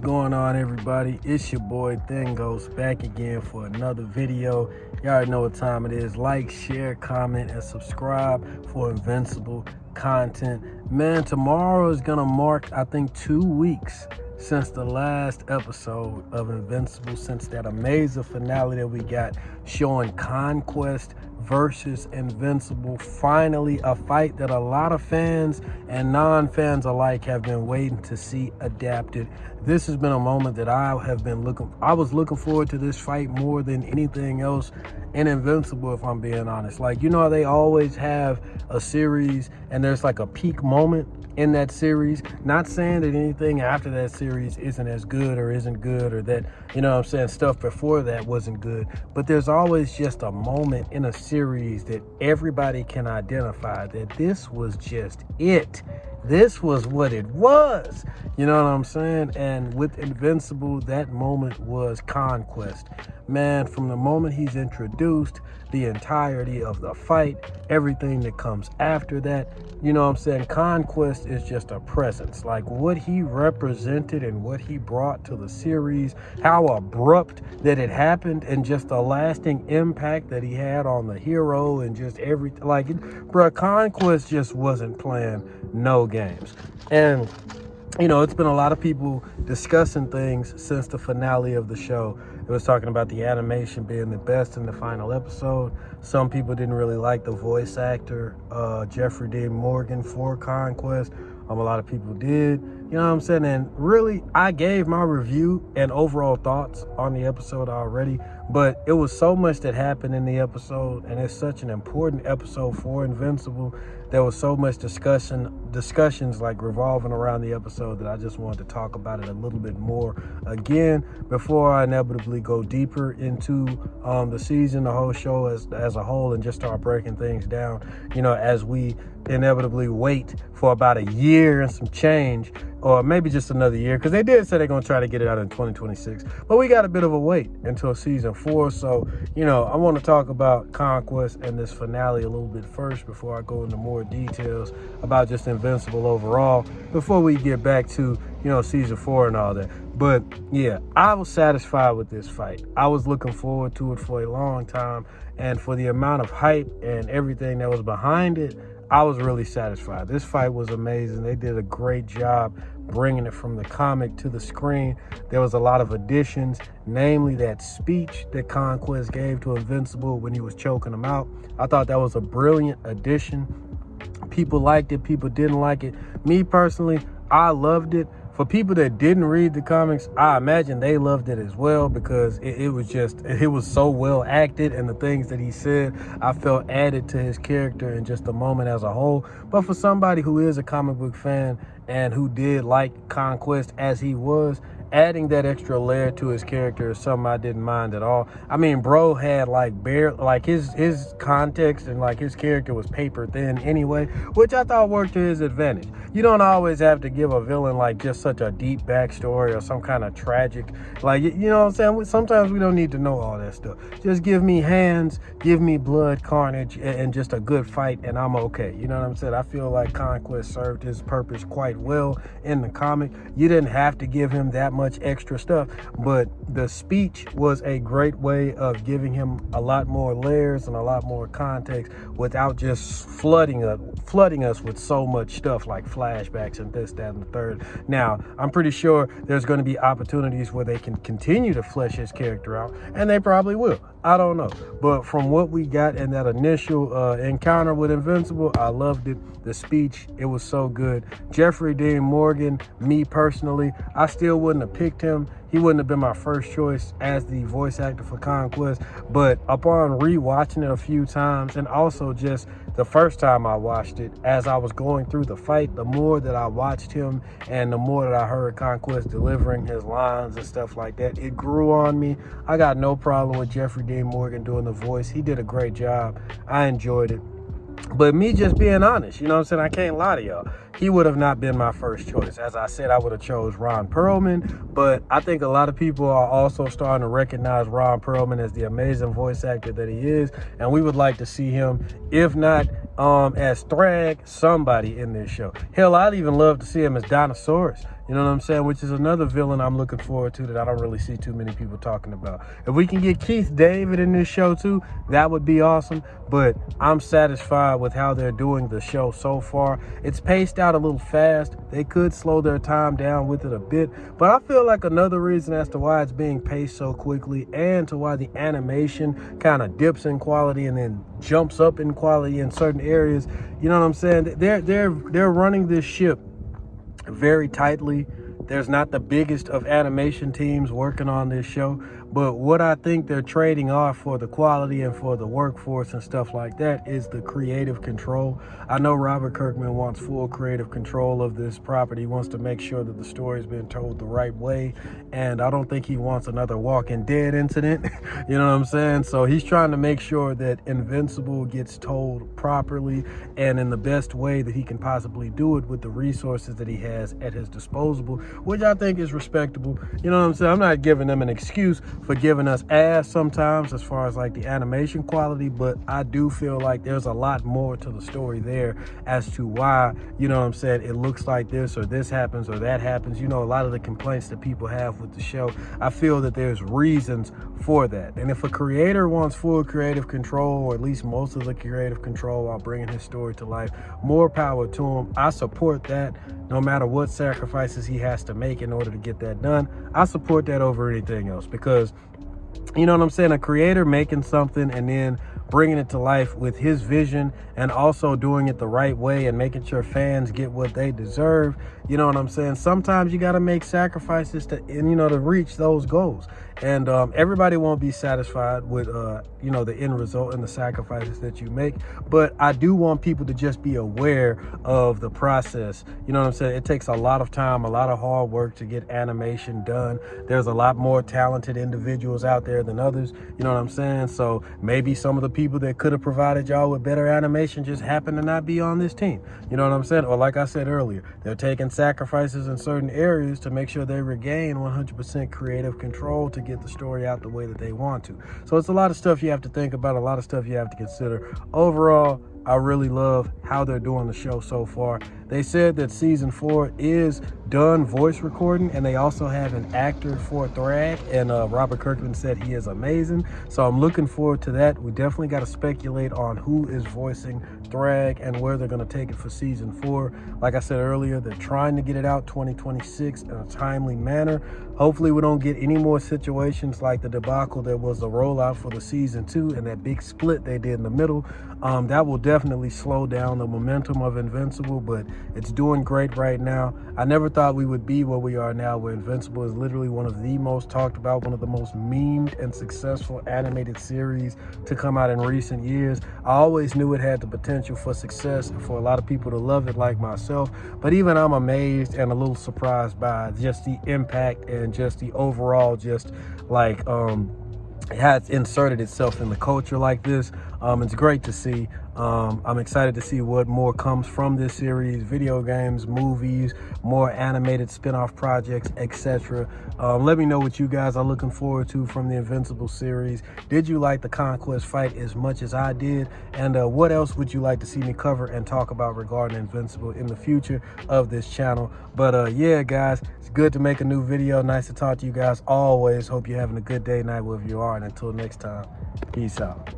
going on, everybody? It's your boy Thingos back again for another video. You already know what time it is. Like, share, comment, and subscribe for Invincible content. Man, tomorrow is gonna mark, I think, 2 weeks since the last episode of Invincible, since that amazing finale that we got showing Conquest versus Invincible. Finally, a fight that a lot of fans and non-fans alike have been waiting to see adapted. This has been a moment that I was looking forward to this fight more than anything else in Invincible, if I'm being honest. Like, you know how they always have a series and there's like a peak moment in that series? Not saying that anything after that series isn't as good or isn't good, or that, you know what I'm saying, stuff before that wasn't good, but there's always just a moment in a series that everybody can identify that this was just it. This was what it was. You know what I'm saying? And with Invincible, that moment was Conquest. Man, from the moment he's introduced, the entirety of the fight, everything that comes after that, you know what I'm saying? Conquest is just a presence. Like, what he represented and what he brought to the series, how abrupt that it happened, and just the lasting impact that he had on the hero, and just everything. Like, bruh, Conquest just wasn't playing no games. And you know, it's been a lot of people discussing things since the finale of the show. It was talking about the animation being the best in the final episode. Some people didn't really like the voice actor, Jeffrey Dean Morgan, for Conquest. A lot of people did. You know what I'm saying? And really, I gave my review and overall thoughts on the episode already, but it was so much that happened in the episode, and it's such an important episode for Invincible. There was so much discussions like revolving around the episode, that I just wanted to talk about it a little bit more again before I inevitably go deeper into the season, the whole show as a whole, and just start breaking things down, you know, as we inevitably wait for about a year and some change, or maybe just another year, because they did say they're going to try to get it out in 2026, but we got a bit of a wait until season 4. So, you know, I want to talk about Conquest and this finale a little bit first before I go into more details about just Invincible overall, before we get back to, you know, season 4 and all that. But yeah, I was satisfied with this fight. I was looking forward to it for a long time, and for the amount of hype and everything that was behind it, I was really satisfied. This fight was amazing. They did a great job bringing it from the comic to the screen. There was a lot of additions, namely that speech that Conquest gave to Invincible when he was choking him out. I thought that was a brilliant addition. People liked it, people didn't like it. Me personally, I loved it. For people that didn't read the comics, I imagine they loved it as well, because it was so well acted, and the things that he said, I felt added to his character and just the moment as a whole. But for somebody who is a comic book fan and who did like Conquest as he was, adding that extra layer to his character is something I didn't mind at all. I mean, bro had his context and like his character was paper thin anyway, which I thought worked to his advantage. You don't always have to give a villain like just such a deep backstory or some kind of tragic, like, you know what I'm saying? Sometimes we don't need to know all that stuff. Just give me hands, give me blood, carnage, and just a good fight, and I'm okay. You know what I'm saying? I feel like Conquest served his purpose quite well in the comic. You didn't have to give him that much extra stuff, but the speech was a great way of giving him a lot more layers and a lot more context without just flooding us with so much stuff like flashbacks and this, that, and the third. Now, I'm pretty sure there's going to be opportunities where they can continue to flesh his character out, and they probably will. I don't know. But from what we got in that initial encounter with Invincible, I loved it. The speech, it was so good. Jeffrey Dean Morgan, me personally, I still wouldn't have picked him. He wouldn't have been my first choice as the voice actor for Conquest. But upon rewatching it a few times, and also just the first time I watched it, as I was going through the fight, the more that I watched him and the more that I heard Conquest delivering his lines and stuff like that, it grew on me. I got no problem with Jeffrey Dean Morgan doing the voice. He did a great job. I enjoyed it. But me just being honest, you know what I'm saying? I can't lie to y'all. He would have not been my first choice. As I said, I would have chose Ron Perlman, but I think a lot of people are also starting to recognize Ron Perlman as the amazing voice actor that he is, and we would like to see him, if not as Thrag, somebody in this show. Hell, I'd even love to see him as Dinosaurus. You know what I'm saying? Which is another villain I'm looking forward to that I don't really see too many people talking about. If we can get Keith David in this show too, that would be awesome. But I'm satisfied with how they're doing the show so far. It's paced out a little fast. They could slow their time down with it a bit. But I feel like another reason as to why it's being paced so quickly and to why the animation kind of dips in quality and then jumps up in quality in certain areas. You know what I'm saying? They're running this ship very tightly. There's not the biggest of animation teams working on this show, but what I think they're trading off for the quality and for the workforce and stuff like that is the creative control. I know Robert Kirkman wants full creative control of this property. He wants to make sure that the story's been told the right way, and I don't think he wants another Walking Dead incident. You know what I'm saying? So he's trying to make sure that Invincible gets told properly and in the best way that he can possibly do it with the resources that he has at his disposal, which I think is respectable. You know what I'm saying? I'm not giving them an excuse for giving us ass sometimes as far as like the animation quality, but I do feel like there's a lot more to the story there as to why, you know what I'm saying, it looks like this or this happens or that happens. You know, a lot of the complaints that people have with the show, I feel that there's reasons for that. And if a creator wants full creative control, or at least most of the creative control while bringing his story to life, more power to him. I support that. No matter what sacrifices he has to make in order to get that done, I support that over anything else, because you know what I'm saying, a creator making something and then bringing it to life with his vision and also doing it the right way and making sure fans get what they deserve. You know what I'm saying? Sometimes you got to make sacrifices to, and you know, to reach those goals. And everybody won't be satisfied with, you know, the end result and the sacrifices that you make. But I do want people to just be aware of the process. You know what I'm saying? It takes a lot of time, a lot of hard work to get animation done. There's a lot more talented individuals out there than others. You know what I'm saying? So maybe some of the people that could have provided y'all with better animation just happen to not be on this team. You know what I'm saying? Or like I said earlier, they're taking sacrifices in certain areas to make sure they regain 100% creative control to get the story out the way that they want to. So it's a lot of stuff you have to think about, a lot of stuff you have to consider. Overall, I really love how they're doing the show so far. They said that season 4 is done voice recording, and they also have an actor for Thrag, and Robert Kirkman said he is amazing. So I'm looking forward to that. We definitely got to speculate on who is voicing Thrag and where they're going to take it for season 4. Like I said earlier, they're trying to get it out 2026 in a timely manner. Hopefully we don't get any more situations like the debacle that was the rollout for the season 2 and that big split they did in the middle. That will definitely slow down the momentum of Invincible, but it's doing great right now. I never thought we would be where we are now, where Invincible is literally one of the most talked about, one of the most memed and successful animated series to come out in recent years. I always knew it had the potential for success and for a lot of people to love it like myself, but even I'm amazed and a little surprised by just the impact and just the overall just like it has inserted itself in the culture like this. It's great to see. I'm excited to see what more comes from this series: video games, movies, more animated spin-off projects, etc. Let me know what you guys are looking forward to from the Invincible series. Did you like the Conquest fight as much as I did? And what else would you like to see me cover and talk about regarding Invincible in the future of this channel? But yeah, guys, it's good to make a new video. Nice to talk to you guys always. Hope you're having a good day, night, wherever you are. And until next time, peace out.